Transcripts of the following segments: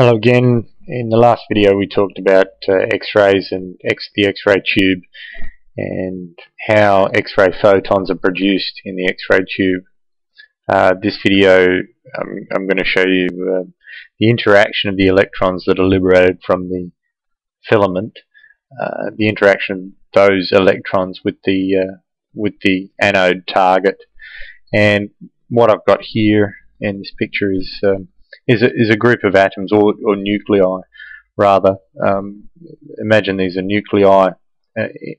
Hello again. In the last video we talked about X-rays and the X-ray tube and how X-ray photons are produced in the X-ray tube. This video I'm going to show you the interaction of the electrons that are liberated from the filament, the interaction of those electrons with the anode target. And what I've got here in this picture is a group of atoms or nuclei rather. Imagine these are nuclei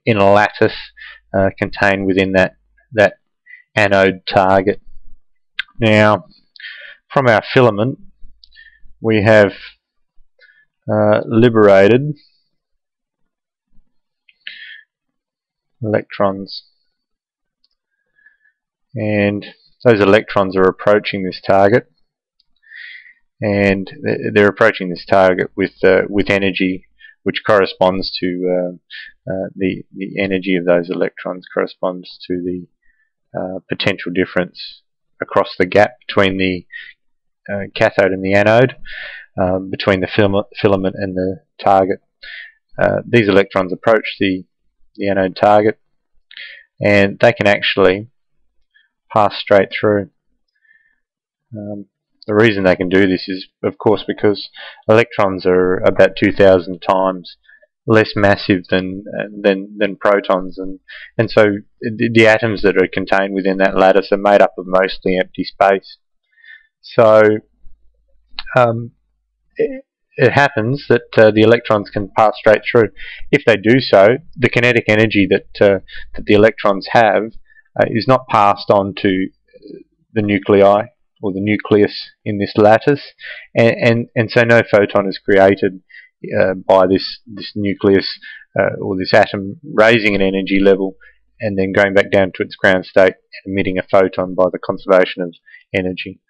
in a lattice contained within that anode target. Now, from our filament we have liberated electrons, and those electrons are approaching this target, and they're approaching this target with energy which corresponds to the energy of those electrons corresponds to the potential difference across the gap between the cathode and the anode, between the filament and the target. These electrons approach the anode target, and they can actually pass straight through. The reason they can do this is, of course, because electrons are about 2,000 times less massive than protons, and so the atoms that are contained within that lattice are made up of mostly empty space. So it happens that the electrons can pass straight through. If they do so, the kinetic energy that the electrons have is not passed on to the nuclei or the nucleus in this lattice, and so no photon is created by this nucleus or this atom raising an energy level and then going back down to its ground state and emitting a photon by the conservation of energy.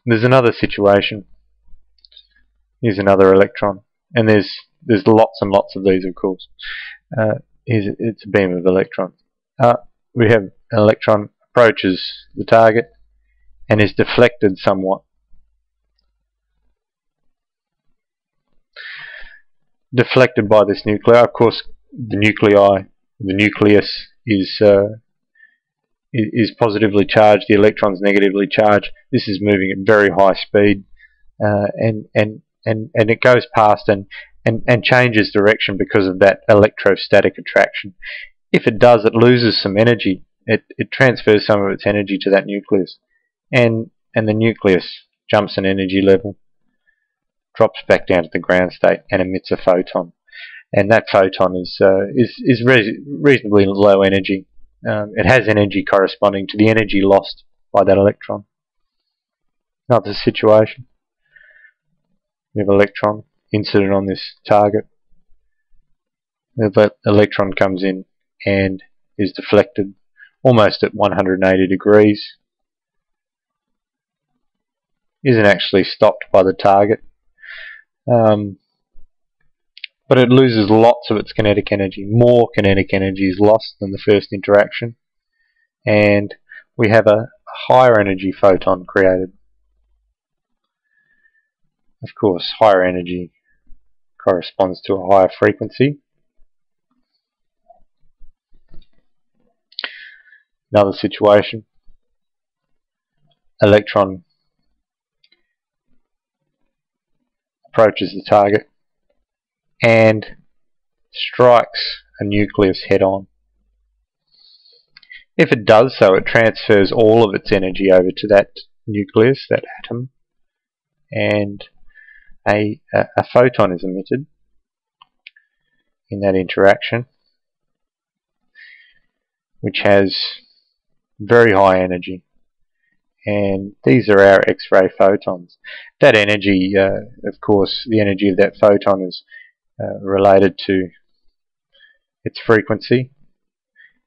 There's another situation. Here's another electron, and there's lots and lots of these, of course. It's a beam of electrons. We have an electron approaches the target and is deflected somewhat. Deflected by this nuclei. Of course, the nucleus is positively charged, the electron's negatively charged. This is moving at very high speed, and it goes past and changes direction because of that electrostatic attraction. If it does, it loses some energy. It transfers some of its energy to that nucleus, and the nucleus jumps an energy level, drops back down to the ground state, and emits a photon. And that photon is reasonably low energy. It has energy corresponding to the energy lost by that electron. Another situation. We have an electron incident on this target. The electron comes in and is deflected almost at 180 degrees. Isn't actually stopped by the target, but it loses lots of its kinetic energy. More kinetic energy is lost than the first interaction, and we have a higher energy photon created. Of course, higher energy corresponds to a higher frequency. Another situation. Electron approaches the target and strikes a nucleus head-on. If it does so, it transfers all of its energy over to that nucleus, that atom, and a photon is emitted in that interaction, which has very high energy. And these are our X-ray photons. That energy, of course, the energy of that photon is related to its frequency,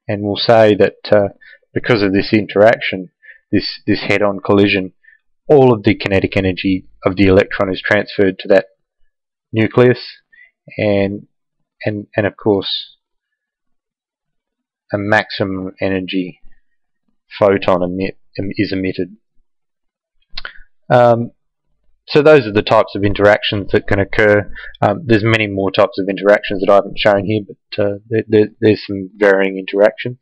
and we'll say that because of this interaction, this head-on collision, all of the kinetic energy of the electron is transferred to that nucleus, and of course a maximum energy photon is emitted. So those are the types of interactions that can occur. There's many more types of interactions that I haven't shown here, but there's some varying interactions.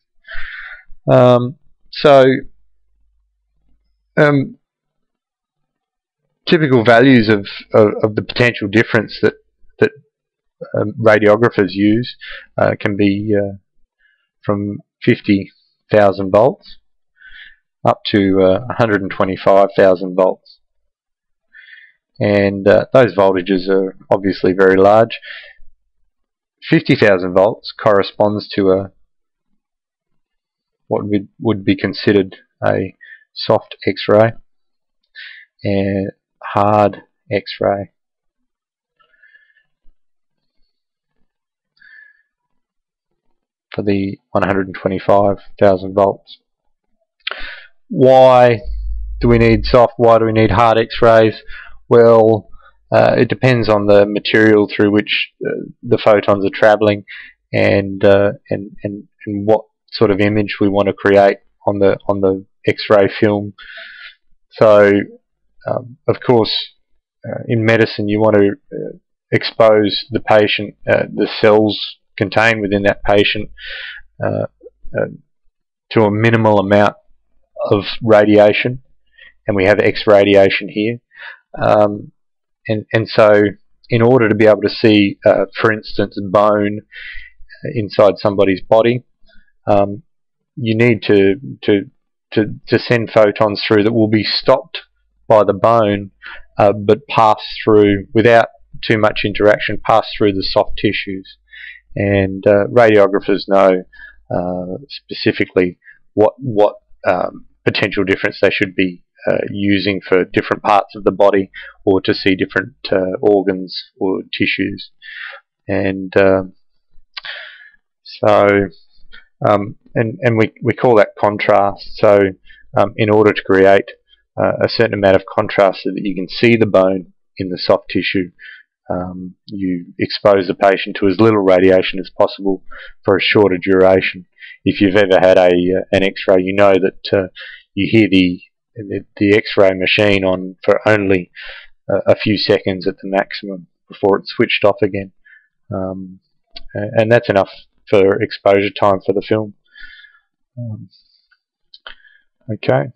So typical values of the potential difference that radiographers use can be from 50,000 volts up to 125,000 volts. And those voltages are obviously very large. 50,000 volts corresponds to what would be considered a soft X-ray and hard X-ray. For the 125,000 volts. Why do we need soft? Why do we need hard X-rays? Well, it depends on the material through which the photons are travelling, and what sort of image we want to create on the X-ray film. So, of course, in medicine, you want to expose the patient, the cells contained within that patient, to a minimal amount of radiation, and we have X radiation here. And so, in order to be able to see, for instance, bone inside somebody's body, you need to send photons through that will be stopped by the bone, but pass through without too much interaction, pass through the soft tissues. And radiographers know specifically what potential difference they should be using for different parts of the body, or to see different organs or tissues. And we call that contrast. So in order to create a certain amount of contrast so that you can see the bone in the soft tissue, you expose the patient to as little radiation as possible for a shorter duration. If you've ever had an X-ray, you know that you hear the X-ray machine on for only a few seconds at the maximum before it's switched off again, and that's enough for exposure time for the film. Okay.